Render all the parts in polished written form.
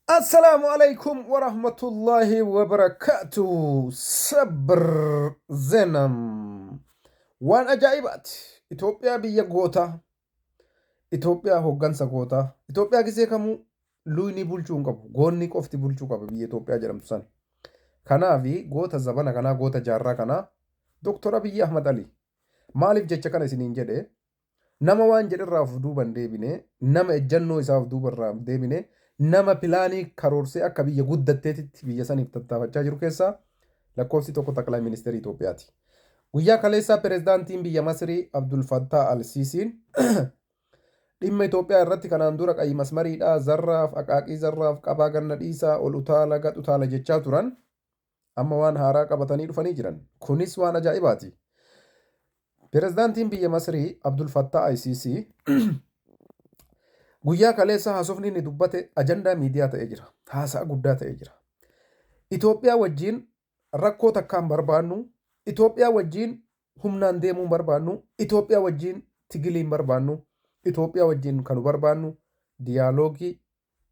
السلام عليكم ورحمة الله وبركاته. صبر زنم وان أجائبات إثيوبيا بيا غوتا إثيوبيا هوغانسا غوتا إثيوبيا كيسي كمو لويني بولچون قبو غوني قفتي بولچو قبو بيا إثيوبيا جرم تسان كنا في غوتا زبانا كنا غوتا جارا كنا دكتورا بيا أحمد علي مالف جيچا كنا سنين جده nama waan jedharraa of duuban deebine nama ejjannoo isaa of duubarraa deebine nama pilaanii karoorsee akka biyya guddatteetitti biyya saniif tattaafachaa jiru keessaa lakkoofsi tokko taqalaa ministeera Itoophiyaati. Guyyaa kaleessaa pirezidaantiin biyya Masrii Abdul Fattah al-Siisiin dhimma Itoophiyaa irratti kanaan dura qayyii masmariidhaa zarraaf aqaaqii zarraaf qabaa ganna dhiisaa ol utaala gad utaala jechaa turan amma waan haaraa qabatanii dhufanii jiran. Kunis waan ajaa'ibaati. Pirezidaantiin biyya Masrii Abdul Fattah al-Siisi guyyaa kaleessa haasofni inni dubbate ajandaa miidiyaa ta'ee jira. Haasaa guddaa ta'ee jira. Itoophiyaa wajjin rakkoo takkaan barbaannu, Itoophiyaa wajjin humnaan deemuu barbaannu, Itoophiyaa wajjin tigiliin barbaannu, Itoophiyaa wajjin kanu barbaannu diyaaloogii,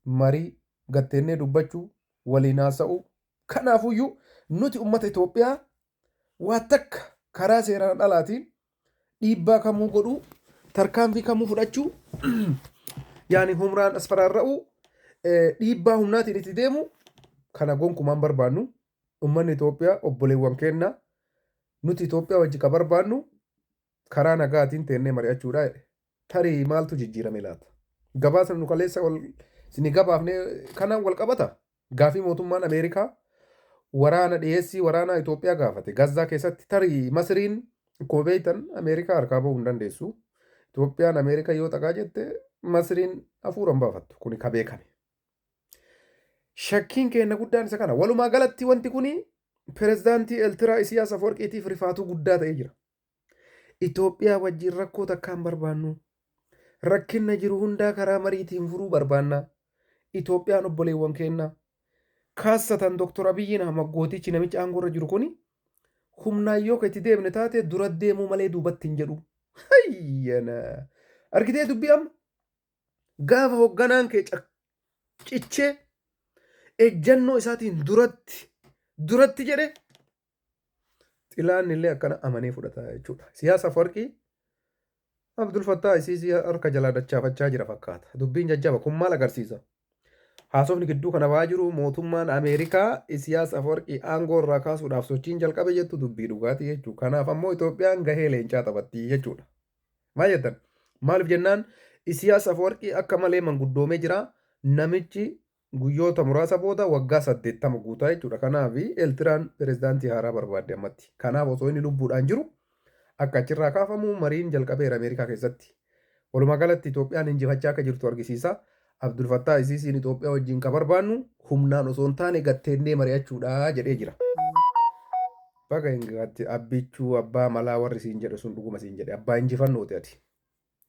marii, gatteennee dubbachuu, waliin haasa'uu. Kanaafuyyuu nuti uummata Itoophiyaa waa takka karaa seeraan alaatiin dhiibbaa kamuu godhuu tarkaanfii kamuu fudhachuu yaani humnaan asfaraarra'uu dhiibbaa humnaatiin itti deemu kana gonkumaan barbaannu uummanni Itoophiyaa obboleewwan keenya nuti Itoophiyaa wajji ka barbaannu karaa nagaatiin teennee mari'achuudha jedhe. Tarii maaltu jijjiirame laata? Gabaasa nu kaleessa isin gabaafnee kanaan wal qabata. Gaafii mootummaan Ameerikaa waraana dhiyeessii waraanaa Itoophiyaa gaafate Gazzaa keessatti tarii Masriin akkuma beektan Ameerikaa harkaa bahuu hin dandeessu. Itoophiyaan Ameerikaa yoo xaqaa jette Masriin hafuuraan baafattu kuni ka beekame. Shakkiin keenya guddaan isa kana. Walumaa galatti wanti kuni pirezidaantii Eertiraa Isiyaas Afwerqiitiif rifaatuu guddaa ta'ee jira. Itoophiyaa wajjin rakkoo takkaan barbaannu. Rakkinna jiru hundaa karaa mariitiin furuu barbaanna. Itoophiyaan obboleewwan keenya kaasatan Dr. Abiyyiin Ahmad gootichi namichi aangoorra jiru kuni humnaan yoo itti deemne taate dura deemuu malee duubatti hin jedhu. Hayyana. Argitee dubbii amma gaafa hoogganaan kee cichee ejjannoo isaatiin duratti jedhe xilaan illee akkana amanee fudhata jechuudha. Siyaasa Afwerqii Abdul Fattah al-Siisi harka jalaa dachaafachaa jira fakkaata. Dubbiin jajjaba kun maal agarsiisa? Haasofni gidduu kana ba'aa jiru mootummaan Ameerikaa Isiyaas Afwerqii aangoo irraa kaasuudhaaf sochiin jalqabe jettu dubbii dhugaatii jechuudha. Kanaaf ammoo Itoophiyaan gahee leencaa taphatti jechuudha. Maal jettan? Maaliif jennaan Isiyaas Afwerqii akka malee manguddoomee jira. Namichi guyyoota muraasa booda waggaa 80 guutaa jechuudha. Kanaaf Eertiraan pirezidaantii haaraa barbaadde ammatti. Kanaaf osoo inni lubbuudhaan jiru akka achirraa kaafamu mariin jalqabeera Ameerikaa keessatti. Walumaa galatti Itoophiyaan injifachaa akka jirtu argisiisa. Abdul Fattah al-Siisiin Itoophiyaa wajjin ka barbaannu humnaan osoo hin taane gatteennee mari'achuudha jedhee jira. Baga hin abbichuu abbaa malaa warri siin jedhe sun dhuguma siin jedhe abbaa injifannooti ati.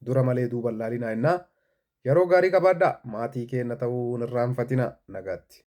Dura malee duuba laalinaa innaa yeroo gaarii qabaadhaa maatii keenya ta'uu hin irraanfatina nagaatti.